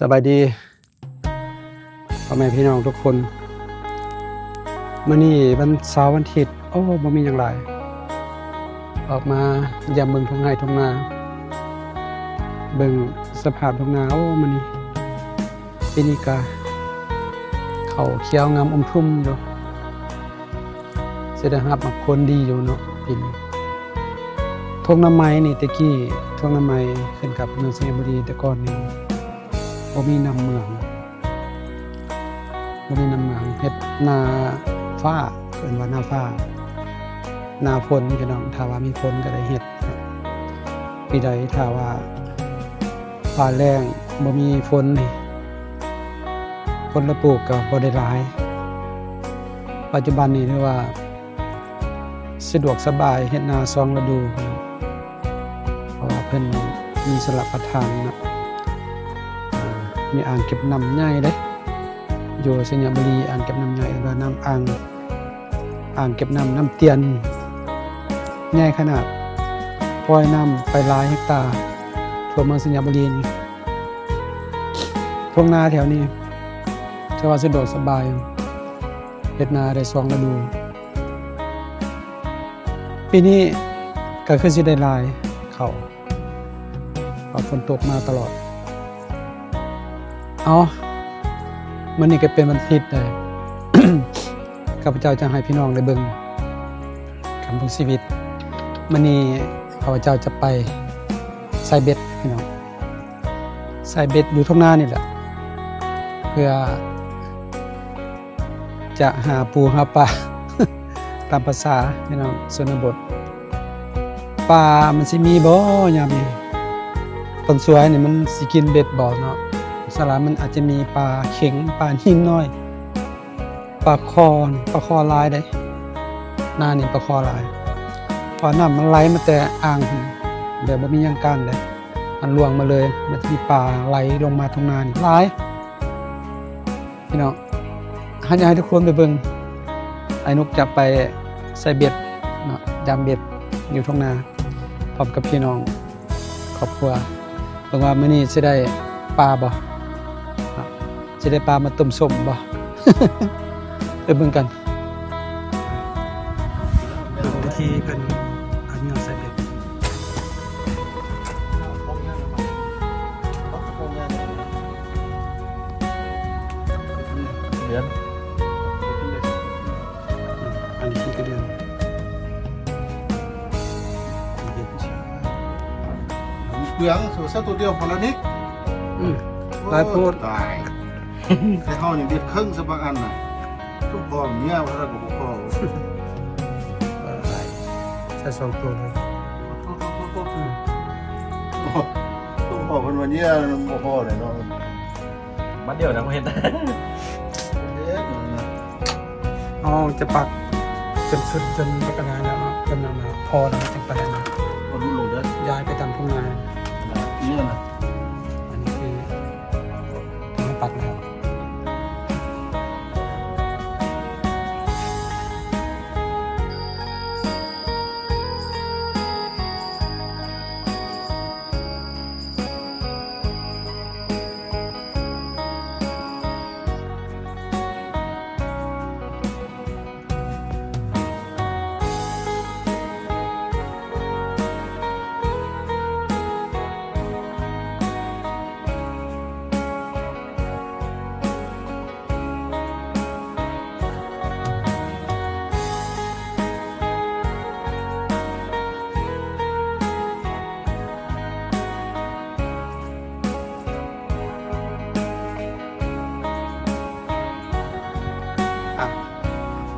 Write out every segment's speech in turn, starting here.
สบายดีพ่อแม่พี่น้องทุกคนมื้อนี้วันเสาร์วันอาทิตย์บ่มีหยังหลายออกมายามเบิ่งทุ่งไร่ทุ่งนาเบิ่งสภาพทุ่งนามื้อนี้ปีนี้ก็ข้าวเขียวงามอมทุ่มอยู่สิได้รับผลดีอยู่เนาะปีนี้ทุ่งนาไม้นี่ตะกี้ทุ่งนาไม้ขึ้นกับเมืองสระบุรีแต่ก่อนนี่บ่มีน้ำเมืองเฮ็ดนาฟ้าเอิ้นว่านาฟ้านาฝนพี่น้องถ้าว่ามีฝนก็ได้เฮ็ดปีใดถ้าว่าฟ้าแล้งบ่มีฝนนี่ผลปลูกก็บ่ได้หลายปัจจุบันนี้ถือว่าสะดวกสบายเฮ็ดนา2ฤดูเพราะว่าเพิ่นมีสลับประทานนะมีอ่างเก็บน้ำใหญ่เด้อยู่สระบุรีอ่างเก็บน้ำใหญ่แล้วน้ำอ่างเก็บน้ำเตียนใหญ่ขนาดปล่อยน้ำไปหลายเฮกตาร์ทั่วเมืองสระบุรีนี่ทุ่งนาแถวนี้ถือว่าสะดวกสบายเฮ็ดนาได้2ฤดูปีนี้ก็คือสิได้หลายเข้าเพราะฝนตกมาตลอดมันนี่ก็เป็นวันอาทิตย์เลย ข้าพเจ้าจะให้พี่น้องได้เบิ่งคำพูดชีวิตมันนี่ข้าพเจ้าจะไปใส่เบ็ดพี่น้องใส่เบ็ดอยู่ทุ่งนานี่แหละเพื่อจะหาปูหาปลา ตามภาษาพี่น้องชนบทปลามันสิมีบ่ยามนี้ต้นสวยนี่มันสิกินเบ็ดบ่เนาะสลามันอาจจะมีปลาเข็งปลาหินน้อยปลาคอลายได้หน้านี่ปลาคอลายพอน้ำมันไหลมาแต่อ่างแบบบ่มีหยังกั้นเลยมันลวงมาเลยมันจะมีปลาไหลลงมาตรงนานี่หลายพี่น้องอยากให้ทุกคนไปเบิ่งไอ้นกจะไปใส่เบ็ดเนาะยามเบ็ดอยู่ทุ่งนาพร้อมกับพี่น้องครอบครัวเบิ่งว่ามื้อนี้สิได้ปลาบ่จะได้ปลามาต้มส้มบ่ ไปเบิ่งกันวิธีเพิ่นเอาเนื้อใส่เบ็ดเดือน อันนี้ที่กระเดือนเหลืองสูตรตัวเดียวพอแล้วนิก หลายโพด ตายแต่เฮานี่เด็ดครึ่งซะบางอันน่ะทุกพอเมียว่าถ้าก็บ่พอ ใส่2ตัวเลย ทุกพอเพิ่นว่าเนี่ยบ่พอเลยเนาะ มันเดียวนะเห็น จะปักจนสุดจนปักกระนาแล้วเนาะจนนั้นนะพอแล้วจังไปแล้วนะ บ่รู้ลงเด้อ ย้ายไปตามทุ่งนา เนี่ยน่ะ อันนี้คือทำปักแล้ว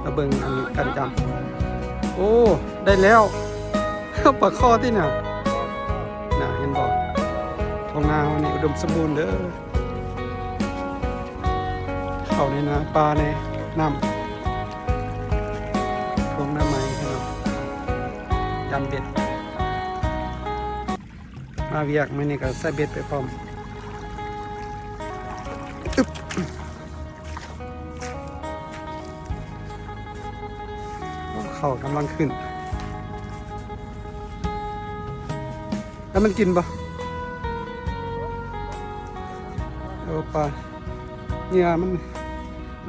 มาเบิ่งอันนี้กันจำโอ้ได้แล้ว ปลาข้อที่น่ะเห็นบอกท้องนาเฮานี่อุดมสมบูรณ์เด้อเข้าในนาปลาในน้ำท้องน้ำไม้พี่น้องยำเบ็ดมาเวียกมื้อนี้ก็ใส่เบ็ดไปพร้อมอึ๊บเขากำลังขึ้นแล้วมันกินปะ ปลาเหงื่อมัน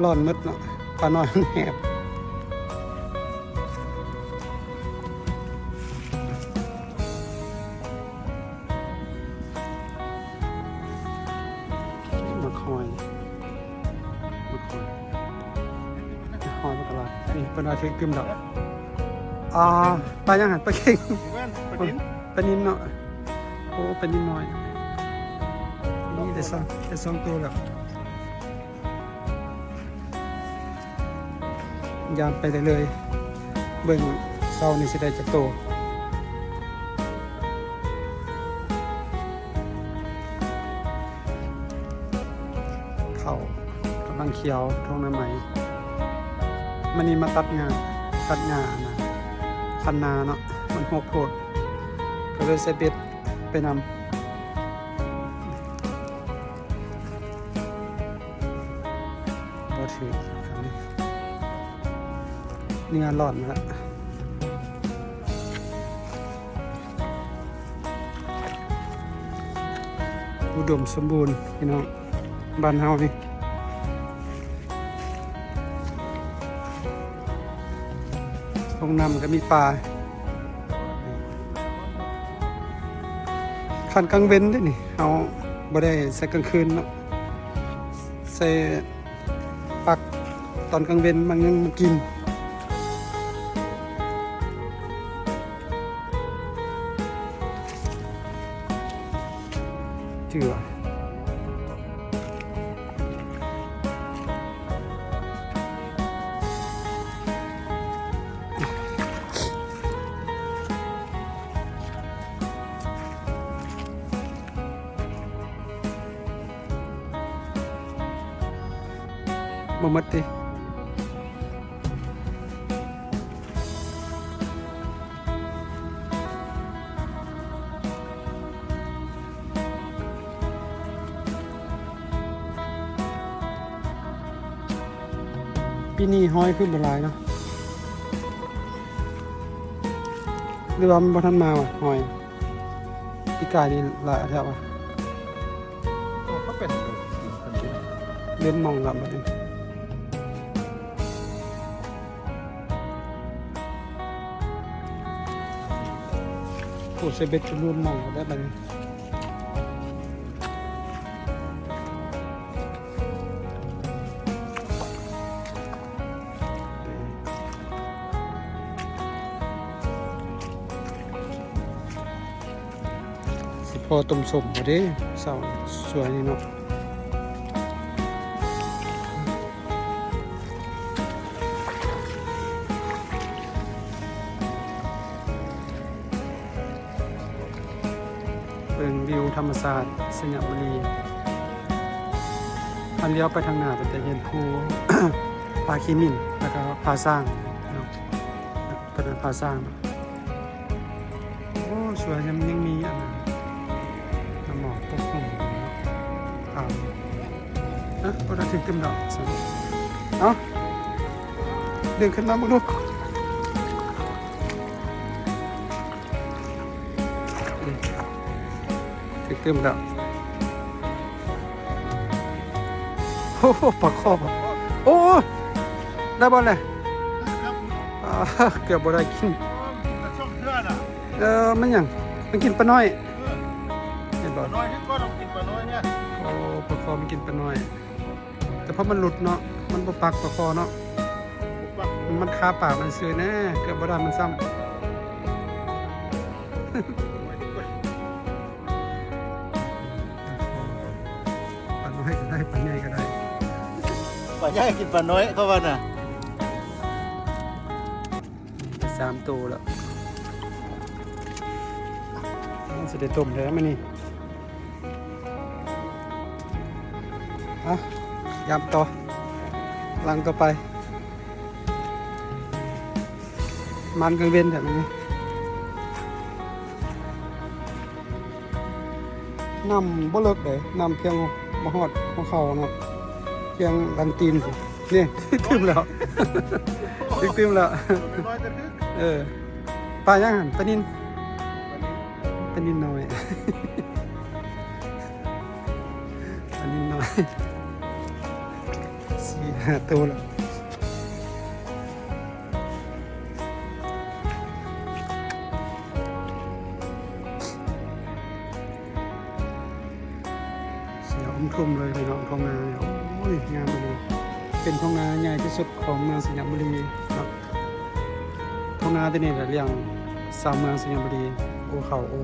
ร้อนหมดเนาะปลาน้อยมันแหบมาคอยมันกระลานี่เป็นอาทิตย์กึมดอกปลายังหันปลาเก่ง แว่นประดิน ปลานินเนาะโอ้ปลานินน้อยนี่ได้สองตัวแล้วยามไปเลย เบิ่งเศร้านี่สิได้จักโตเขากำลังเขียวท้องน้ำไหมมันนี่มาตัดงานะคันนาเนาะมันหกโพดก็เลยใส่เบ็ดไปนำบ่ถือครับนี่งานหลอดนะอุดมสมบูรณ์พี่น้องบ้านเฮานี่ตรงน้ำก็มีปลาคันกลางเว้นด้วยนี่เอาบ่ได้ใส่กลางคืนเนาะใส่ปักตอนกลางเว้นมันยังมากินเจือบ่หมดติปีนี้ห้อยขึ้นบ่หลายเนาะหรือว่ามันบ่ทันมาว่ะห้อยปีกายนี่หลายแท้ว่ะ เขาเป็น เล่นมองลับบัดนี้โอ้เซเบ็ดจะรวมมองก็ได้บัดนี้สิพอต้มสมบ่เด้เสาสวยนี่เนาะเบิ่งวิวธรรมศาสตร์สยามบุรีมันเลี้ยวไปทางหน้าไปแต่เห็นภู ปาคีมินแล้วก็ผาสร้างเนาะเป็นผาสร้างโอ้สวยยังมีอันนั้นน้ำหมอกปกคลุมอยู่เนาะบ่ได้ถึงเต็มดอกสิเอ้าดึงขึ้นมาบักดูถึงเต็มดอกโอ้โหปลาคอบโอ้ได้บ่เลย ครับ เกือบบ่ได้กิน แต่ช่องเพื่อนอ่ะ มันหยังมันกินปลาน้อยเห็นบ่ น้อยที่ก็ต้องกินปลาน้อยเนี่ย โอ้ปลาคอมันกินปลาน้อย แต่พอมันหลุดเนาะมันบ่ปักปลาคอเนาะมันคาปากมันซื้อแน่เกือบบ่ได้มันซ้ำปลาน้อยก็ได้ปลาใหญ่ก็ได้ ปลาใหญ่กินปลาน้อยเขาว่าน่ะ ได้3ตัวแล้วมันสิได้ต้มแล้วมื้อนี้ยำต่อลังต่อไปมันกังเว้นแบบนี้น้ำบ่เลิกเลยน้ำเพียงบ่ฮอดหัวเข่าเนาะเพียงดันตีนสินี่ ตึมแล้ว ตึมแล้ว น้อยจะทึก ปลาย่างหันปลานินน้อย ป อันนี้น้อย 4-5 ตัวแล้วเสียอมทุ่มเลยพี่น้องท้องนาเนี่ยโอ้ยงามเลยเป็นท้องนาใหญ่ที่สุดของเมืองสยามบุรีเนาะท้องนาที่นี่แหละเรียกสามเมืองสยามบุรีโอเขาโอ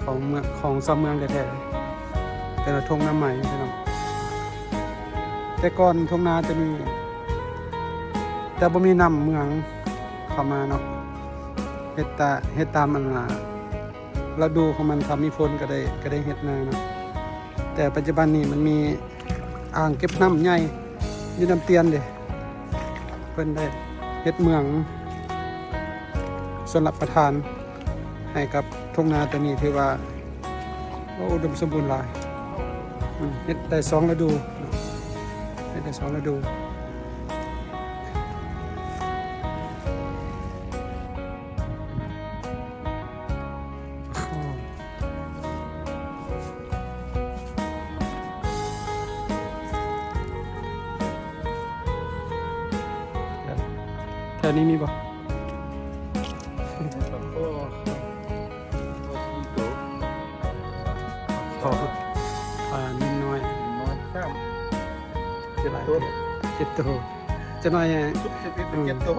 ของเมืองของสามเมืองแท้ๆแต่ละทงน้ำใหม่พี่น้องแต่ก่อนทงนาจะมีแต่บ่มีน้ำเมืองเข้ามาเนาะเฮ็ดตามอันน่ะฤดูของมันทำมีฝนก็ได้เฮ็ดนาเนาะแต่ปัจจุบันนี้มันมีอ่างเก็บน้ำใหญ่อยู่น้ำเตียนเด้เพิ่นได้เฮ็ดเมืองสำหรับประทานให้กับทุ่งนาตัวนี้ถือว่าอุดมสมบูรณ์หลายเฮ็ดได้2ฤดูเนาะเฮ็ดได้2ฤดูแถวนี้มีบ่ ขอนิดน้อย น้อยข้าม เจ็ดตัวจะน้อย ชุดเก็บตัว